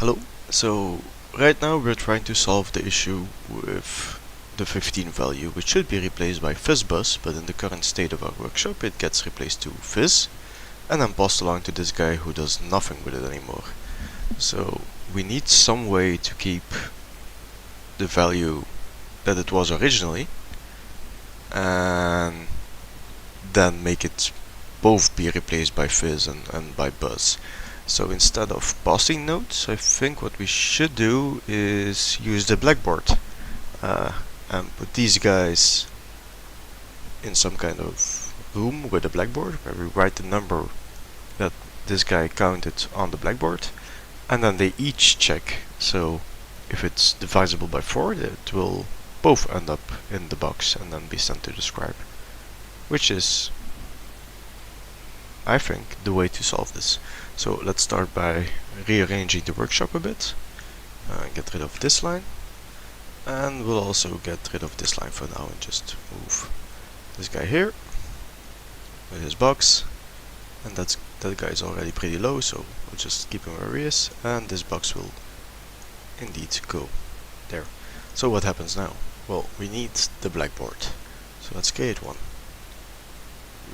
Hello. So right now we're trying to solve the issue with the 15 value, which should be replaced by FizzBuzz, but in the current state of our workshop it gets replaced to Fizz, and then passed along to this guy who does nothing with it anymore. So we need some way to keep the value that it was originally, and then make it both be replaced by Fizz and by Buzz. So instead of passing nodes, I think what we should do is use the blackboard and put these guys in some kind of room with a blackboard where we write the number that this guy counted on the blackboard, and then they each check. So if it's divisible by 4, it will both end up in the box and then be sent to the scribe, which is, I think, the way to solve this. So let's start by rearranging the workshop a bit. Get rid of this line, and we'll also get rid of this line for now and just move this guy here with his box, and that guy is already pretty low, so we'll just keep him where he is, and this box will indeed go there. So what happens now? Well, we need the blackboard, so let's create one.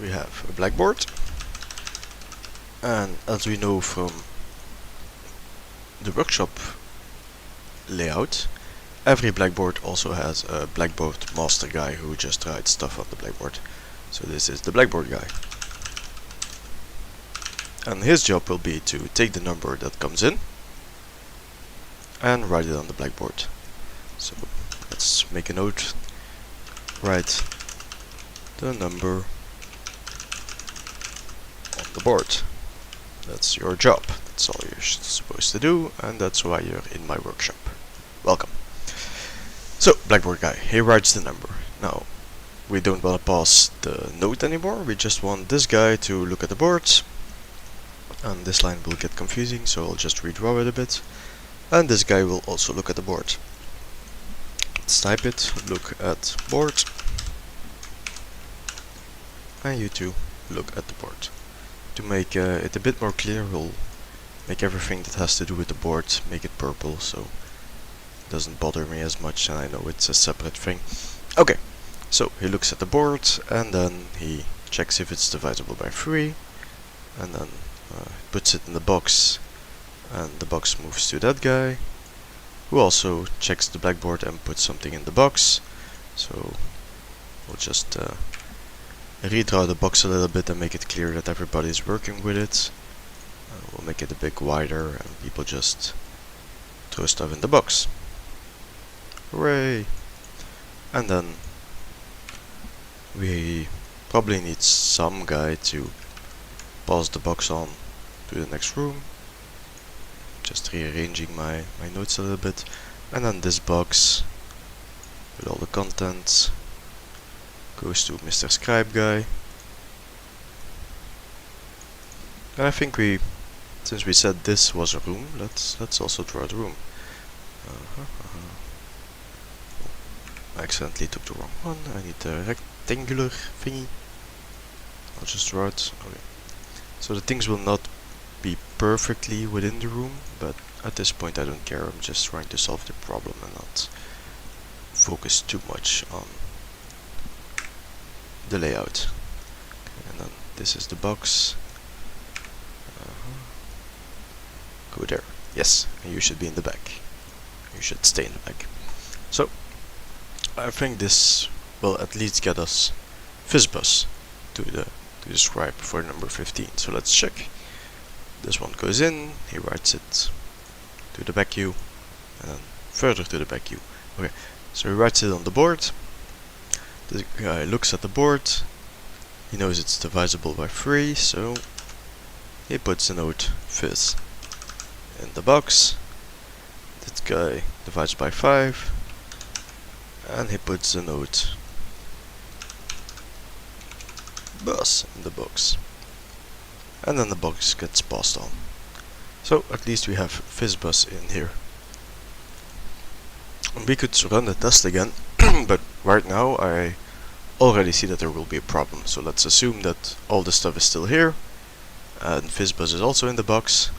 We have a blackboard, and as we know from the workshop layout, every blackboard also has a blackboard master guy who just writes stuff on the blackboard. So this is the blackboard guy, and his job will be to take the number that comes in and write it on the blackboard. So let's make a note, write the number on the board. That's your job, that's all you're supposed to do, and that's why you're in my workshop. Welcome. So, blackboard guy, he writes the number. Now, we don't want to pass the note anymore, we just want this guy to look at the board, and this line will get confusing, so I'll just redraw it a bit, and this guy will also look at the board. Let's type it, look at board, and you two look at the board. To make it a bit more clear, we'll make everything that has to do with the board, make it purple, so it doesn't bother me as much, and I know it's a separate thing. Okay, so he looks at the board, and then he checks if it's divisible by 3, and then puts it in the box, and the box moves to that guy, who also checks the blackboard and puts something in the box. So we'll just redraw the box a little bit and make it clear that everybody is working with it. We'll make it a bit wider and people just throw stuff in the box. Hooray! And then we probably need some guy to pass the box on to the next room. Just rearranging my notes a little bit. And then this box with all the contents goes to Mr. Scribe guy. And I think since we said this was a room, let's also draw the room. I accidentally took the wrong one. I need a rectangular thingy. I'll just draw it. Okay. So the things will not be perfectly within the room, but at this point I don't care. I'm just trying to solve the problem and not focus too much on the layout. Okay, and then this is the box. Go there. Yes, and you should be in the back. You should stay in the back. So I think this will at least get us FizzBuzz to the scribe for number 15. So let's check. This one goes in, he writes it to the back queue, and then further to the back queue. Okay, so he writes it on the board. This guy looks at the board, he knows it's divisible by 3, so he puts the note Fizz in the box. This guy divides by 5, and he puts the note Buzz in the box. And then the box gets passed on. So at least we have FizzBuzz in here. We could run the test again, but right now I already see that there will be a problem. So let's assume that all the stuff is still here, and FizzBuzz is also in the box.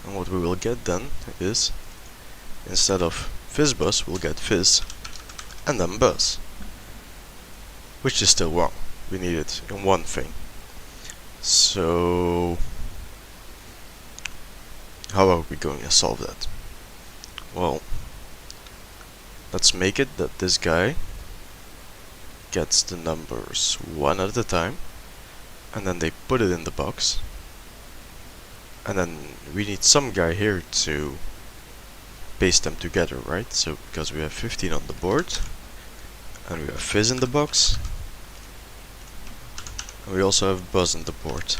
And what we will get then is, instead of FizzBuzz, we'll get Fizz and then Buzz, which is still wrong. We need it in one thing. So how are we going to solve that? Well, let's make it that this guy gets the numbers one at a time, and then they put it in the box, and then we need some guy here to paste them together, right? So because we have 15 on the board, and we have Fizz in the box, and we also have Buzz in the board.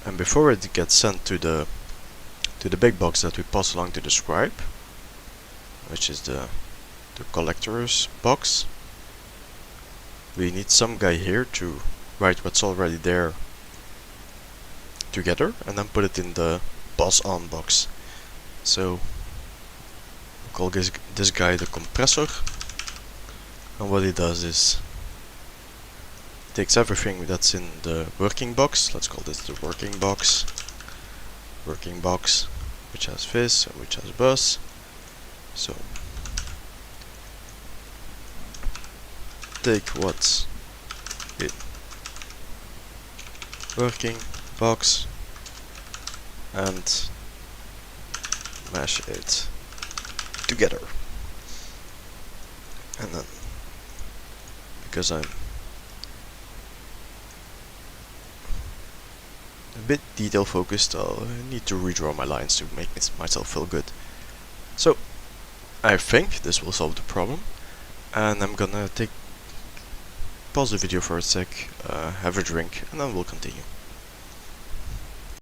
And before it gets sent to the big box that we pass along to the scribe, which is the collector's box, we need some guy here to write what's already there together and then put it in the pass on box. So we'll call this guy the compressor, and what he does is he takes everything that's in the working box, let's call this the working box, which has Fizz and which has Buzz. So take what's in working box and mash it together. And then, because I'm a bit detail focused, I'll need to redraw my lines to make myself feel good. So I think this will solve the problem, and I'm gonna pause the video for a sec, have a drink, and then we'll continue.